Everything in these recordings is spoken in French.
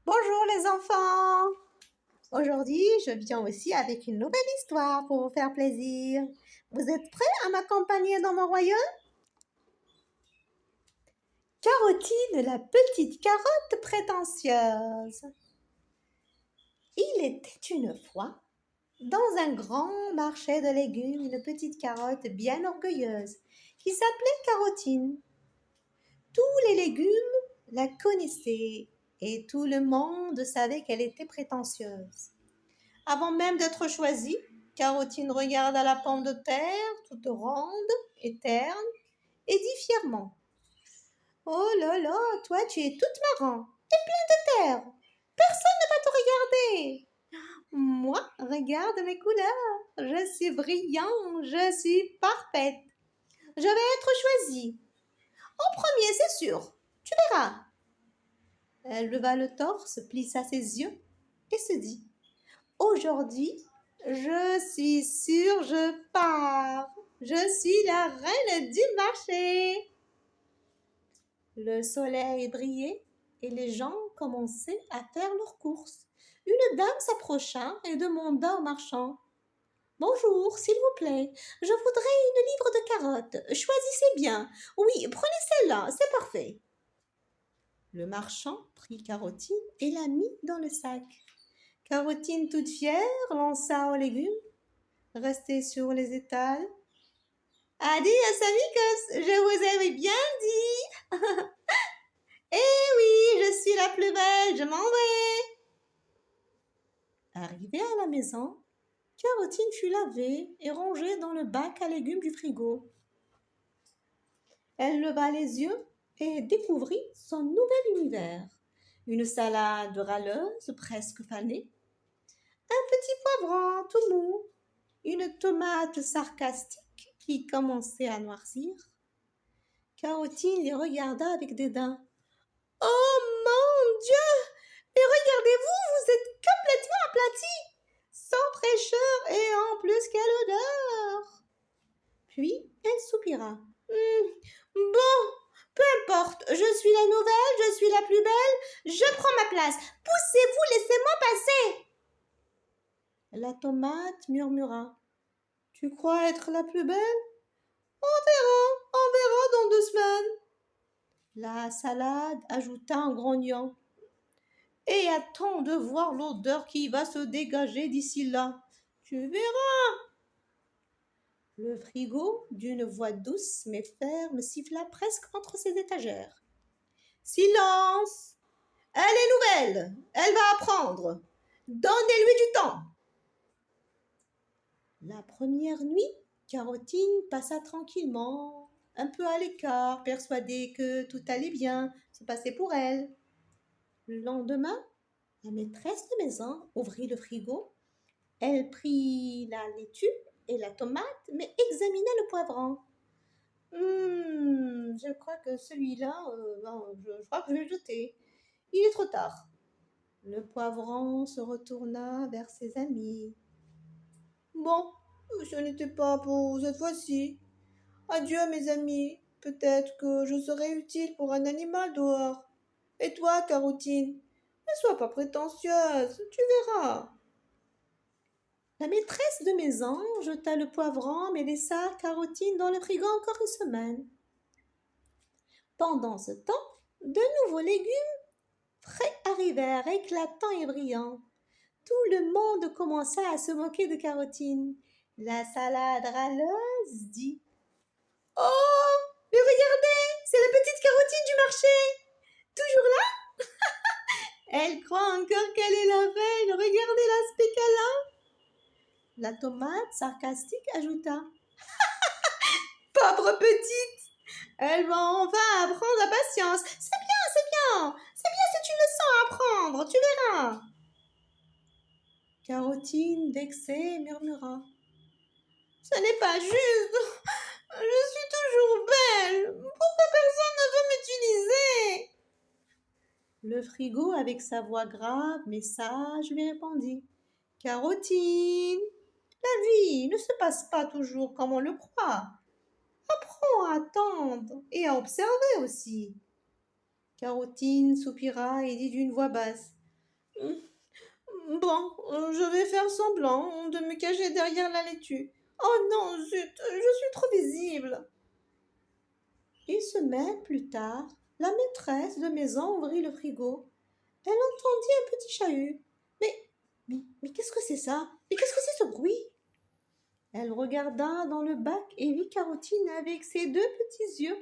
Bonjour les enfants! Aujourd'hui, je viens aussi avec une nouvelle histoire pour vous faire plaisir. Vous êtes prêts à m'accompagner dans mon royaume? Carotine, la petite carotte prétentieuse. Il était une fois, dans un grand marché de légumes, une petite carotte bien orgueilleuse qui s'appelait Carotine. Tous les légumes la connaissaient et tout le monde savait qu'elle était prétentieuse. Avant même d'être choisie, Carotine regarda la pomme de terre, toute ronde et terne, et dit fièrement: Oh là là, toi tu es toute marrant et plein de terre. Personne ne va te regarder. Moi, regarde mes couleurs. Je suis brillant, je suis parfaite. Je vais être choisie. En premier, c'est sûr. Tu verras. Elle leva le torse, plissa ses yeux et se dit: Aujourd'hui, je suis sûre, je pars. Je suis la reine du marché. Le soleil brillait et les gens commençaient à faire leurs courses. Une dame s'approcha et demanda au marchand: Bonjour, s'il vous plaît, je voudrais une livre de carottes. Choisissez bien. Oui, prenez celle-là, c'est parfait. Le marchand prit Carotine et la mit dans le sac. Carotine, toute fière, lança aux légumes resté sur les étals. Adieu, amigos, je vous avais bien dit. Eh oui, je suis la plus belle, je m'en vais. Arrivée à la maison, Carotine fut lavée et rangée dans le bac à légumes du frigo. Elle leva les yeux et découvrit son nouvel univers. Une salade râleuse, presque fanée, un petit poivron tout mou, une tomate sarcastique qui commençait à noircir. Carotine les regarda avec dédain. Oh mon Dieu! Mais regardez-vous, vous êtes complètement aplatis, sans fraîcheur et en plus quelle odeur! Puis elle soupira. Bon, peu importe, je suis la nouvelle, je suis la plus belle, je prends ma place. Poussez-vous, laissez-moi passer! La tomate murmura. Tu crois être la plus belle? On verra dans 2 semaines. La salade ajouta en grognant. Et attends de voir l'odeur qui va se dégager d'ici là. Tu verras. Le frigo, d'une voix douce mais ferme, siffla presque entre ses étagères. Silence! Elle est nouvelle. Elle va apprendre. Donnez-lui du temps. La première nuit, Carotine passa tranquillement, un peu à l'écart, persuadée que tout allait bien se passer pour elle. Le lendemain, la maîtresse de maison ouvrit le frigo. Elle prit la laitue et la tomate, mais examina le poivron. Je crois que celui-là, je crois que je vais le jeter. Il est trop tard. Le poivron se retourna vers ses amis. Bon, ce n'était pas pour cette fois-ci. Adieu, mes amis. Peut-être que je serai utile pour un animal dehors. Et toi, Carotine, ne sois pas prétentieuse, tu verras. La maîtresse de maison jeta le poivron mais laissa Carotine dans le frigo encore une semaine. Pendant ce temps, de nouveaux légumes frais arrivèrent, éclatants et brillants. Tout le monde commença à se moquer de Carotine. La salade râleuse dit: Oh, mais regardez, c'est la petite Carotine du marché. Toujours là? Elle croit encore qu'elle est la reine. Regardez l'aspect qu'elle a. La tomate sarcastique ajouta: Pauvre petite, elle va enfin apprendre la patience. C'est bien, c'est bien. C'est bien si tu le sens apprendre, tu verras. Carotine, vexée, murmura: Ce n'est pas juste. Je suis toujours belle. Pourquoi personne ne veut m'utiliser? Le frigo, avec sa voix grave mais sage, lui répondit: Carotine, la vie ne se passe pas toujours comme on le croit. Apprends à attendre et à observer aussi. Carotine soupira et dit d'une voix basse: Bon, je vais faire semblant de me cacher derrière la laitue. Oh non, zut, je suis trop visible. Une semaine plus tard, la maîtresse de maison ouvrit le frigo. Elle entendit un petit chahut. Mais qu'est-ce que c'est ça? Mais qu'est-ce que c'est ce bruit? Elle regarda dans le bac et vit Carotine avec ses deux petits yeux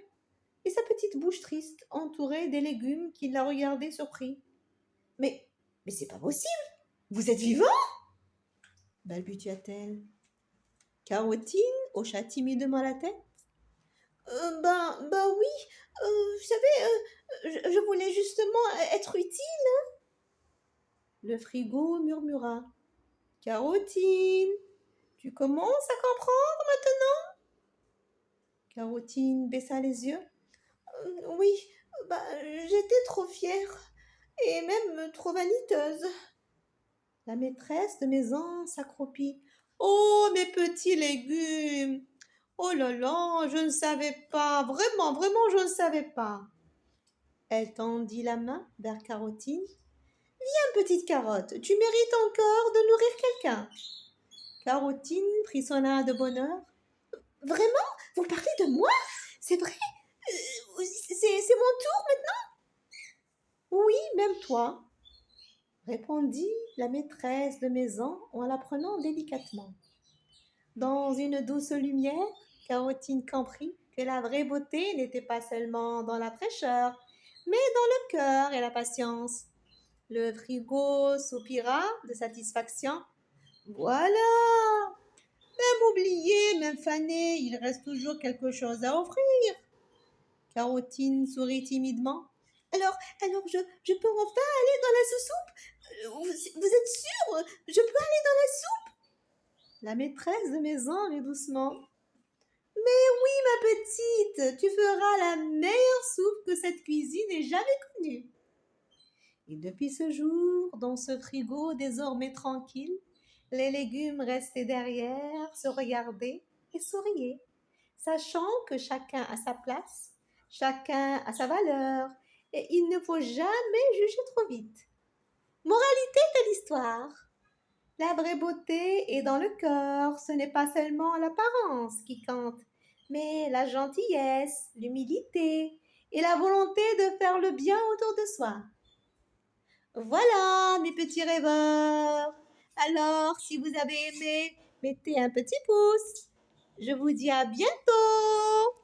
et sa petite bouche triste, entourée des légumes qui la regardaient surpris. Mais, mais c'est pas possible! Vous êtes vivant? Balbutia-t-elle. Carotine hocha timidement la tête. Ben oui, vous savez, je voulais justement être utile. Le frigo murmura. Carotine, tu commences à comprendre maintenant? Carotine baissa les yeux. Oui, bah, j'étais trop fière et même trop vaniteuse. La maîtresse de maison s'accroupit. Oh, mes petits légumes! Oh là là, je ne savais pas, vraiment, vraiment, je ne savais pas. Elle tendit la main vers Carotine. Viens, petite carotte, tu mérites encore de nourrir quelqu'un. Carotine frissonna de bonheur. Vraiment? Vous parlez de moi? C'est vrai? C'est mon tour maintenant? Oui, même toi, répondit la maîtresse de maison en la prenant délicatement. Dans une douce lumière, Carotine comprit que la vraie beauté n'était pas seulement dans la fraîcheur, mais dans le cœur et la patience. Le frigo soupira de satisfaction. Voilà! Même oublié, même fané, il reste toujours quelque chose à offrir. Carotine sourit timidement. Alors, je peux enfin aller dans la sous-soupe? Vous êtes sûre? Je peux aller dans la soupe? La maîtresse de maison rit doucement. Mais oui, ma petite, tu feras la meilleure soupe que cette cuisine ait jamais connue. Et depuis ce jour, dans ce frigo désormais tranquille, les légumes restaient derrière, se regardaient et souriaient, sachant que chacun a sa place, chacun a sa valeur, et il ne faut jamais juger trop vite. Moralité de l'histoire. La vraie beauté est dans le cœur, ce n'est pas seulement l'apparence qui compte, mais la gentillesse, l'humilité et la volonté de faire le bien autour de soi. Voilà, mes petits rêveurs. Alors, si vous avez aimé, mettez un petit pouce. Je vous dis à bientôt.